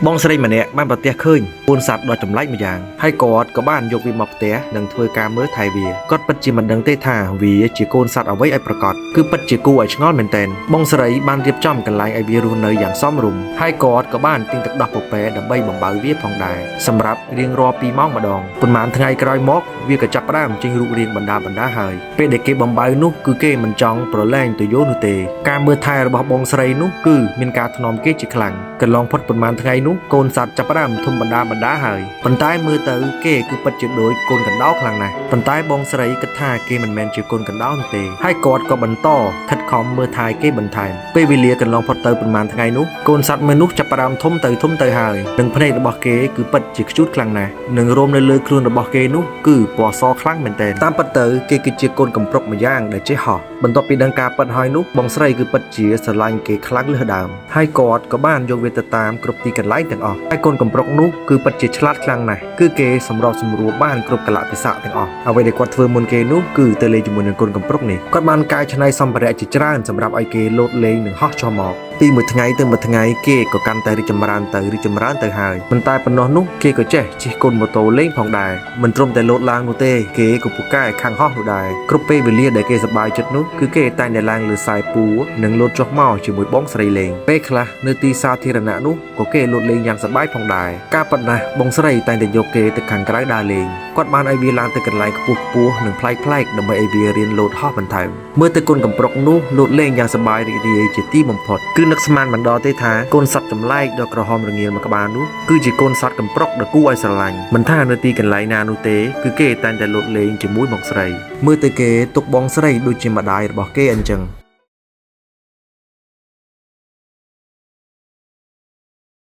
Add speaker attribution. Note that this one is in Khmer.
Speaker 1: បងស្រីម្នាក់បានប្រទះឃើញពូនសត្វដ៏ចម្លែកម្យ៉ាងហើយគាត់ក៏បានយកវាមកផ្ទះនិងធ្វើការមើលថែវាគាត់ពិតជាមិនដឹងទេថាវាជាកូនសត្វអ្វីឲ្យប្រកបគឺពិតជាគួរឲ្យឆ្ងល់មែនទែនបងស្រីបានរៀបចំកន្លែងឲ្យវារស់នៅយ៉ាងសមរម្យហើយគាត់ក៏បានទិញទឹកដោះពពែដើម្បីបំបៅវាផងដែរសម្រាប់រៀងរាល់2ម៉ោងម្ដងប៉ុន្មានថ្ងៃក្រោយមកវាក៏ចាប់ផ្ដើមចេញរូបរាងបណ្ដាហើយពេលដែលគេបំបៅនោះគឺគេមិនចង់ប្រឡែងទៅយោនោះទេការមើលថែរបស់បងស្រីនោះគឺមានការថ្នមគេជាខ្លាំងកន្លងផុតប៉ុន្មានថ្ងៃនោះកូនសត្វចាប់ផ្ដើមធំបណ្ដាហើយប៉ុន្តែមើលទៅគេគឺពិតជាដូចកូនកណ្ដោខ្លាំងណាស់ប៉ុន្តែបងស្រីគិតថាគេមិនមែនជាកូនកណ្ដោនោះទេហើយគាត់ក៏បន្តខិតខំមើលថែគេបន្ថែមពេលវេលាកន្លងផុតទៅប៉ុន្មានថ្ងៃនោះកូនសត្វមួយនោះចាប់ផ្ដើមធំទៅហើយនិងភ្នែករបស់គេគឺពិតជាខ្ជូតខ្លាំងណាស់និងរោមនៅលើខ្លួនរបស់គេនោះគឺពណ៌សខ្លាំងមែនទែនតាមពិតទៅគេគឺជាកូនកំប្រុកម្យ៉ាងដែលចេះហោះបន្ទាប់ពីដឹងការពិតហើយនោះបងស្រីគឺពិតជាស្រឡាញ់គេខ្លាំងលើសដើមហើយគាត់ក៏បានយកវាទៅតាមគ្រប់ទីកន្លែងទាំងអស់ហើយកូនកំប្រុកនោះគឺពិតជាឆ្លាតខ្លាំងណាស់គឺគេសម្របសម្រួលបានគ្រប់កលៈទេសៈទាំងអស់អ្វីដែលគាត់ធ្វើមុនគេនោះគឺទៅលេងជាមួយនឹងកូនកំប្រុកនេះគាត់បានកែច្នៃសម្ភារៈជាច្រើនសម្រាប់ឲ្យគេលោតលេងនិងហោះចុះមកពីមួយថ្ងៃទៅមួយថ្ងៃគេក៏កាន់តែរីកចម្រើនទៅហើយប៉ុន្តែប៉ុណ្ណោះនោះគេក៏ចេះជិះកូនម៉ូតូលេងផងដែរមិនត្រឹមតែលោតឡើងនោះទេគេក៏ពូកែខាងហោះនោះដែរគ្រប់ពេលវេលាដែលគេសប្បាយចិត្តនោះគឺគេតែងតែឡើងលើខ្សែពួរនិងលោតចុះមកជាមួយបងស្រីលេងពេលខ្លះនៅទីសាធារណៈនោះក៏គេលោតលេងយ៉ាងសប្បាយផងដែរការប៉ុណ្ណាបងស្រីតែងតែយកគេទៅខាងក្រៅដើរលេងគាត់បានឲ្យវាឡើងទៅកន្លែងខ្ពស់និងប្លែកដើម្បីឲ្យវារៀនលោតហោះបន្ថែមមើលទៅកូនកំប្រុកនោះលោតលេងយ៉ាងសប្បាយរីករាយជាទីបំផុតគឺនឹកស្មានមិនដល់ទេថាកូនសត្វចម្លែកដ៏ក្រហមរងាលមួយក្បាលនោះគឺជាកូនសត្វកំប្រុកដ៏គួរឲ្យស្រឡាញ់មិនថានៅទីកន្លែងណានោះទេគឺគេតែងតែលោតលេងជាមួយបងស្រីមើលទៅគេទុកបងស្រីដូចជាម្ដាយរបស់គេអញ្ចឹង